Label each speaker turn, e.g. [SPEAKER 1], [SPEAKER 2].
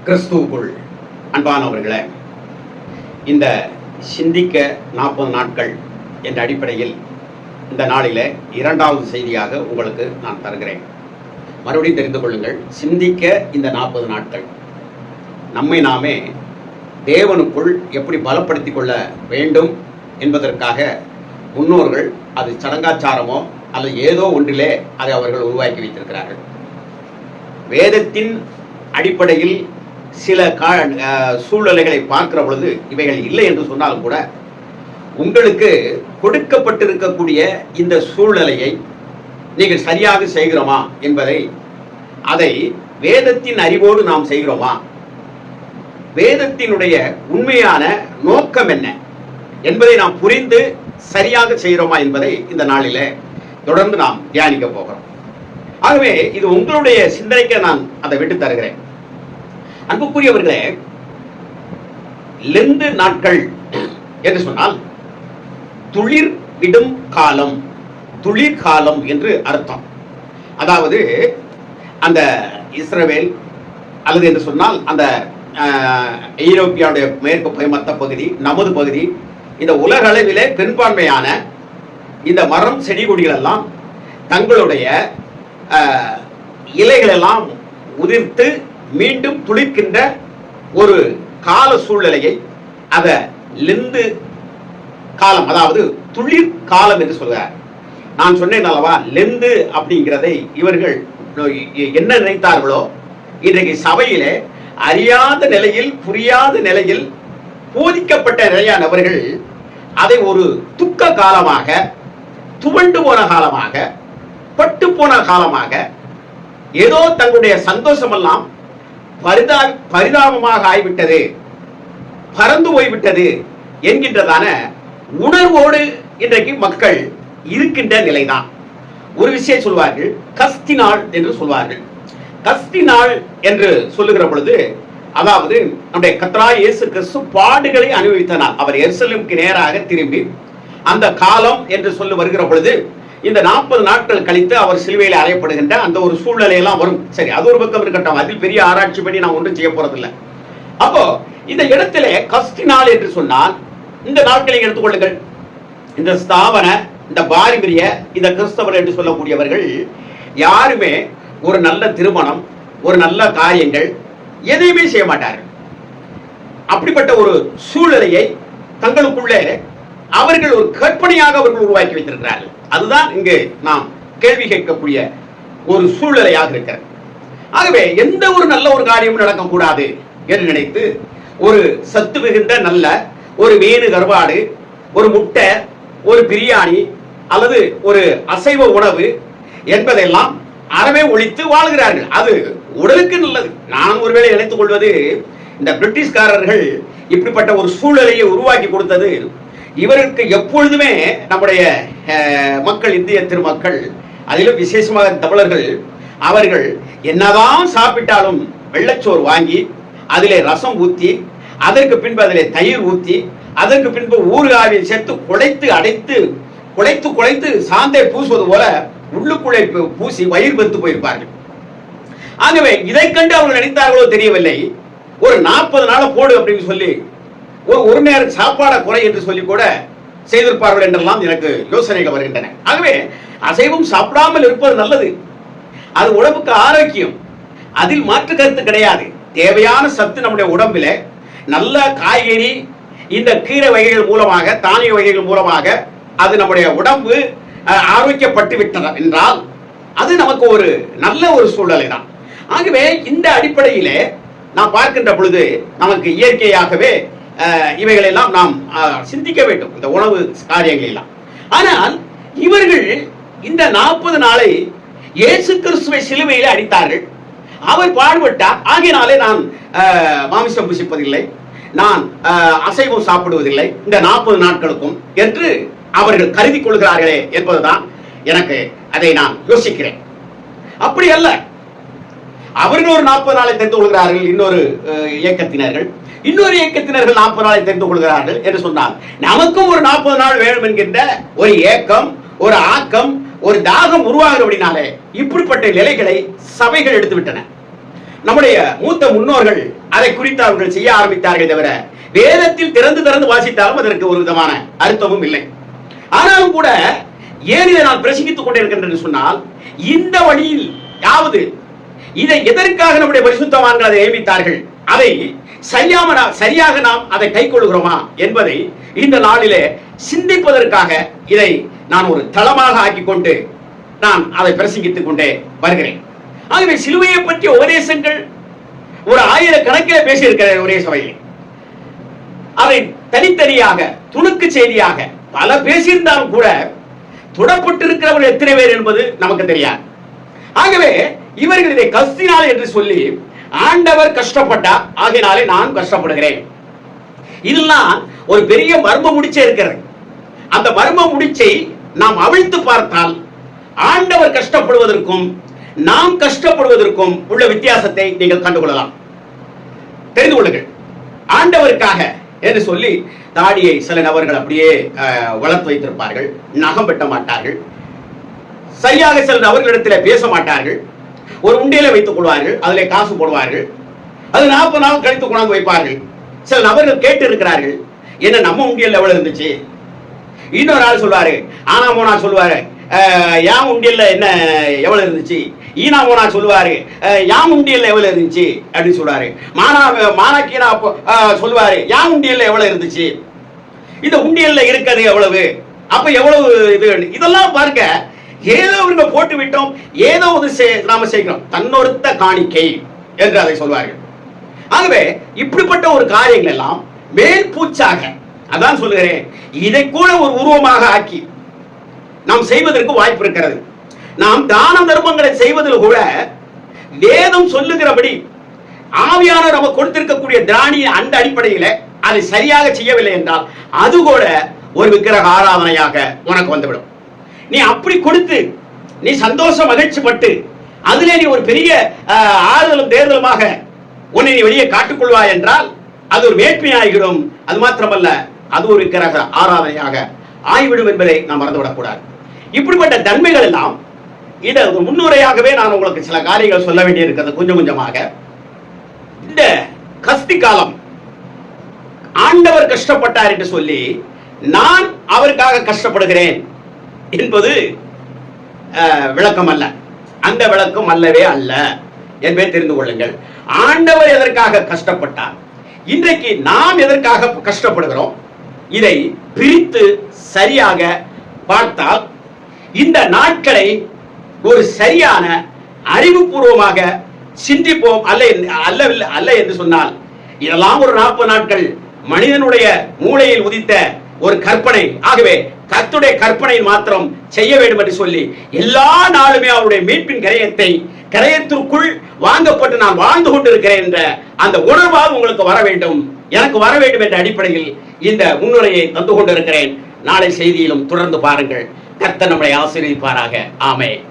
[SPEAKER 1] கிறிஸ்துவுக்குள் அன்பானவர்களே, இந்த சிந்திக்க 40 நாட்கள் என்ற அடிப்படையில் இந்த நாளில் இரண்டாவது செய்தியாக உங்களுக்கு நான் தருகிறேன். மறுபடியும் தெரிந்து கொள்ளுங்கள். சிந்திக்க இந்த 40 நாட்கள் நம்மை நாமே தேவனுக்குள் எப்படி பலப்படுத்திக் கொள்ள வேண்டும் என்பதற்காக முன்னோர்கள் அது சடங்காச்சாரமோ அல்லது ஏதோ ஒன்றிலே அதை அவர்கள் உருவாக்கி வைத்திருக்கிறார்கள். வேதத்தின் அடிப்படையில் சில சூழ்நிலைகளை பார்க்கிற பொழுது இவைகள் இல்லை என்று சொன்னாலும் கூட உங்களுக்கு கொடுக்கப்பட்டிருக்கக்கூடிய இந்த சூழ்நிலையை நீங்கள் சரியாக செய்கிறோமா என்பதை, அதை வேதத்தின் அறிவோடு நாம் செய்கிறோமா, வேதத்தினுடைய உண்மையான நோக்கம் என்ன என்பதை நாம் புரிந்து சரியாக செய்கிறோமா என்பதை இந்த நாளில் தொடர்ந்து நாம் தியானிக்க போகிறோம். ஆகவே இது உங்களுடைய சிந்தனைக்கு நான் அதை விட்டு தருகிறேன். அன்புக்குரியவர்களே, லெந்து நாட்கள் என்று சொன்னால் துளிர் விடும் காலம், துளிர் காலம் என்று அர்த்தம். அதாவது அந்த இஸ்ரவேல் அல்லது என்று சொன்னால் அந்த ஐரோப்பியாவுடைய மேற்கு மத்த பகுதி, நமது பகுதி, இந்த உலக அளவிலே பெரும்பான்மையான இந்த மரம் செடி கொடிகள் எல்லாம் தங்களுடைய இலைகளெல்லாம் உதிர்த்து மீண்டும் துளிர்க்கின்ற ஒரு கால சூழ்நிலையை அத லெந்து காலம், அதாவது துளிர் காலம் என்று சொல்கிறார். நான் சொன்னேன் அல்லவா, லெந்து அப்படிங்கிறதை இவர்கள் என்ன நினைத்தார்களோ, இன்றைக்கு சபையிலே அறியாத நிலையில், புரியாத நிலையில் போதிக்கப்பட்ட நிறைய நபர்கள் அதை ஒரு துக்க காலமாக, துவண்டு போன காலமாக, பட்டு போன காலமாக, ஏதோ தங்களுடைய சந்தோஷமெல்லாம் பரிதாபமாக ஆகிவிட்டது, பறந்து போய்விட்டது என்கின்றதான உணர்வோடு இன்றைக்கு மக்கள் இருக்கின்ற நிலைதான். ஒரு விஷயம் சொல்வார்கள், கஸ்தி நாள் என்று சொல்வார்கள். கஸ்தி நாள் என்று சொல்லுகிற பொழுது, அதாவது நம்முடைய கர்த்தராகிய இயேசு கிறிஸ்து பாடுகளை அனுபவித்த நாள். அவர் எருசலேமுக்கு நேராக திரும்பி அந்த காலம் என்று சொல்லி வருகிற பொழுது, இந்த 40 நாட்கள் கழித்து அவர் சிலுவையில் அறையப்படுகின்ற அந்த ஒரு சூழ்நிலையெல்லாம் வரும். சரி, அது ஒரு பக்கம் இருக்கட்டும், அதில் பெரிய ஆராய்ச்சி பண்ணி நான் ஒன்றும் செய்ய போறதில்லை. அப்போ இந்த இடத்திலே கஸ்தி நாள் என்று சொன்னால், இந்த நாட்களை எடுத்துக்கொள்ளுங்கள். இந்த ஸ்தாபன, இந்த பாரம்பரிய, இந்த கிறிஸ்தவர் என்று சொல்லக்கூடியவர்கள் யாருமே ஒரு நல்ல திருமணம், ஒரு நல்ல காரியங்கள் எதையுமே செய்ய மாட்டார்கள். அப்படிப்பட்ட ஒரு சூழ்நிலையை தங்களுக்குள்ளே அவர்கள் ஒரு கற்பனையாக அவர்கள் உருவாக்கி வைத்திருக்கிறார்கள். அதுதான் இங்கு நாம் கேள்வி கேட்கக்கூடிய ஒரு சூழ்நிலையாக இருக்கிறது. ஆகவே எந்த ஒரு நல்ல ஒரு காரியமும் நடக்கக்கூடாது என்று நினைத்து ஒரு சத்து மிகுந்த நல்ல ஒரு மீனு கருவாடு, ஒரு முட்டை, ஒரு பிரியாணி அல்லது ஒரு அசைவ உணவு என்பதெல்லாம் அறவே ஒழித்து வாழ்கிறார்கள். அது உடலுக்கு நல்லது. நான் ஒருவேளை நினைத்துக் கொள்வது, இந்த பிரிட்டிஷ்காரர்கள் இப்படிப்பட்ட ஒரு சூழ்நிலையை உருவாக்கி கொடுத்தது இவருக்கு எப்பொழுதுமே நம்முடைய மக்கள், இந்திய திருமக்கள், அதிலும் விசேஷமாக தமிழர்கள், அவர்கள் என்னதான் சாப்பிட்டாலும் வெள்ளச்சோறு வாங்கி அதிலே ரசம் ஊற்றி, அதற்கு பின்பு அதிலே தயிர் ஊற்றி, அதற்கு பின்பு ஊறுகாயை சேர்த்து குழைத்து அடைத்து குழைத்து சாந்தை பூசுவது போல உள்ளுக்குள்ளே பூசி வயிறு பெருத்து போயிருப்பார்கள். ஆகவே இதை கண்டு அவர்கள் நினைத்தார்களோ தெரியவில்லை, ஒரு 40 நாளை போடு அப்படின்னு சொல்லி ஒரு நேர சாப்பாட குறை என்று சொல்லி கூட செய்திருப்பார்கள் என்றெல்லாம் எனக்கு யோசனைகள் வருகின்றன. ஆகவே அசைவம் சாப்பிடாமல் இருப்பது நல்லது. அது உடம்புக்கு ஆரோக்கியம், அதில் மாற்று கருத்து கிடையாது. தேவையான சத்து நம்முடைய உடம்பில நல்ல காய்கறி, இந்த கீரை வகைகள் மூலமாக, தானிய வகைகள் மூலமாக அது நம்முடைய உடம்பு ஆரோக்கியப்பட்டு விட்டது என்றால் அது நமக்கு ஒரு நல்ல ஒரு சூழ்நிலை தான். ஆகவே இந்த அடிப்படையிலே நாம் பார்க்கின்ற பொழுது நமக்கு இயற்கையாகவே இவைகளெல்லாம் நாம் சிந்திக்க வேண்டும், இந்த உணவு காரியங்கள் எல்லாம். ஆனால் இவர்கள் இந்த 40 நாளை இயேசு கிறிஸ்துவை சிலுவையிலே அடித்தார்கள். அவர் பாடுபட்டார், ஆகையினாலே நான் மாமிசம் புசிப்பதில்லை, நான் அசைவம் சாப்பிடுவதில்லை இந்த 40 நாட்களுக்கும் என்று அவர்கள் கருதி கொள்கிறார்களே என்பதுதான் எனக்கு, அதை நான் யோசிக்கிறேன். அப்படி அல்ல. அவர்கள் ஒரு 40 நாளை தெரிந்து கொள்கிறார்கள், இன்னொரு இயக்கத்தினர்கள் 40 நாளை தெரிந்து கொள்கிறார்கள் என்று சொன்னால், நமக்கும் ஒரு 40 நாள் வேணும் என்கின்ற ஒரு ஏக்கம், ஒரு ஆக்கம், ஒரு தாகம் உருவாகிறபடினாலே இப்படிப்பட்ட நிலைகளை சபைகள் எடுத்து விட்டன. நம்முடைய மூத்த முன்னோர்கள் அதை குறித்து அவர்கள் செய்ய ஆரம்பித்தார்கள் தவிர வேதத்தில் திறந்து திறந்து வாசித்தாலும் அதற்கு ஒரு விதமான அர்த்தமும் இல்லை. ஆனாலும் கூட ஏன் இதை நான் பிரசங்கித்துக் கொண்டிருக்கின்றேன் சொன்னால், இந்த வழியில் யாவது இதை எதற்காக நம்முடைய பரிசுத்தவான்கள் அதை நியமித்தார்கள், அதை சரியாக நாம் அதை கை கொள்கிறோமா என்பதை இந்த நாளிலே சிந்திப்பதற்காக இதை நான் ஒரு தளமாக ஆக்கிக் கொண்டு நான் அதை பிரசங்கித்துக் கொண்டே வருகிறேன். ஆகவே சிலுவையை பற்றிய உபதேசங்கள் ஒரு 1000 கணக்கில் பேசியிருக்கிறேன் ஒரே சபையில். அதை தனித்தனியாக துணுக்கு செய்தியாக பல பேசியிருந்தாலும் கூட தொடப்பட்டிருக்கிறவர்கள் எத்தனை பேர் என்பது நமக்கு தெரியாது. ஆகவே இவர்கள் இதை கஸ்தினால் என்று சொல்லி, ஆண்டவர் கஷ்டப்பட்டார் ஆகையினாலே நான் கஷ்டப்படுகிறேன், இதெல்லாம் ஒரு பெரிய மர்ம முடிச்சே இருக்கிறது. அந்த மர்ம முடிச்சை நாம் அவிழ்த்து பார்த்தால் ஆண்டவர் கஷ்டப்படுவதற்கும் நாம் கஷ்டப்படுவதற்கும் உள்ள வித்தியாசத்தை நீங்கள் கண்டுகொள்ளலாம். தெரிந்து கொள்ளுங்கள். ஆண்டவருக்காக என்று சொல்லி தாடியை சில நபர்கள் அப்படியே வளர்த்து வைத்திருப்பார்கள், நகம் வெட்ட மாட்டார்கள், சரியாக சில நபர்களிடத்தில் பேச மாட்டார்கள், ஒரு உண்டியலை வைத்துக் கொள்வார்கள், அதிலே காசு போடுவார்கள், அது 40 நாள் கழித்து கொண்டாந்து வைப்பார்கள். சில நபர்கள் கேட்டு இருக்கிறார்கள், என்ன நம்ம உண்டியல் எவ்வளவு இருந்துச்சு? இன்னொரு ஆள் சொல்வாரு, ஆனா மோனா சொல்லுவாரு, யாம் உண்டியல்ல என்ன எவ்வளவு இருந்துச்சு? ஈனா மோனா சொல்லுவாரு, யாம் உண்டியல்ல எவ்வளவு இருந்துச்சு அப்படின்னு சொல்லுவாரு. மானாக்கீனா சொல்லுவாரு, யாம் உண்டியல்ல எவ்வளவு இருந்துச்சு, இந்த உண்டியல்ல இருக்கிறது எவ்வளவு, அப்ப எவ்வளவு இது, இதெல்லாம் பார்க்க ஏதோ ஒன்று போட்டு விட்டோம், ஏதோ ஒரு நாம செய்கிறோம், தன்னொருத்த காணிக்கை என்று அதை சொல்வார்கள். ஆகவே இப்படிப்பட்ட ஒரு காரியங்கள் எல்லாம் மேல் பூச்சாக, அதான் சொல்லுகிறேன், இதை கூட ஒரு உருவமாக ஆக்கி நாம் செய்வதற்கு வாய்ப்பு இருக்கிறது. நாம் தான தர்மங்களை செய்வதில் கூட வேதம் சொல்லுகிறபடி ஆவியானவர் நமக்கு கொடுத்திருக்கக்கூடிய திராணிய அந்த அடிப்படையில் அதை சரியாக செய்யவில்லை என்றால் அது கூட ஒரு விக்கிரக ஆராதனையாக உனக்கு வந்துவிடும். நீ அப்படி கொடுத்து நீ சந்தோஷ மகிழ்ச்சி பட்டு அதிலே நீ ஒரு பெரிய ஆறுதலும் தேர்தலுமாக உன்னை நீ வெளியே காட்டுக்கொள்வாய் என்றால் அது ஒரு வேட்மையாகிவிடும். அது மாத்திரமல்ல, அது ஒரு விக்கிரக ஆராதனையாக ஆகிவிடும் என்பதை நாம் மறந்துவிடக் கூடாது. இப்படிப்பட்ட தன்மைகள் எல்லாம் இதை முன்னுரையாகவே நான் உங்களுக்கு சில காரியங்கள் சொல்ல வேண்டியிருக்கிறது. கொஞ்சம் கொஞ்சமாக இந்த கஸ்தி காலம் ஆண்டவர் கஷ்டப்பட்டார் என்று சொல்லி நான் அவருக்காக கஷ்டப்படுகிறேன் என்பது விளக்கம் அல்ல. அந்த விளக்கம் அல்லவே அல்ல என்பதை தெரிந்து கொள்ளுங்கள். ஆண்டவர் எதற்காக கஷ்டப்பட்டார், இன்றைக்கு நாம் எதற்காக கஷ்டப்படுகிறோம், இதை பிரித்து சரியாக பார்த்தால் இந்த நாட்களை ஒரு சரியான அறிவுபூர்வமாக சிந்திப்போம். அல்ல என்று சொன்னால் இதெல்லாம் ஒரு 40 நாட்கள் மனிதனுடைய மூளையில் உதித்த ஒரு கற்பனை. ஆகவே கர்த்தருடைய கற்பனையில் மாத்திரம் செய்ய வேண்டும் என்று சொல்லி எல்லா நாளுமே அவருடைய மீட்பின் கரையத்திற்குள் வாங்கப்பட்டு நான் வாழ்ந்து கொண்டிருக்கிறேன் என்ற அந்த உணர்வாக உங்களுக்கு வர வேண்டும், எனக்கு வர வேண்டும் என்ற அடிப்படையில் இந்த முன்னுரையை தந்து கொண்டிருக்கிறேன். நாளை செய்தியிலும் தொடர்ந்து பாருங்கள். கர்த்தர் நம்மை ஆசீர்வதிப்பாராக. ஆமென்.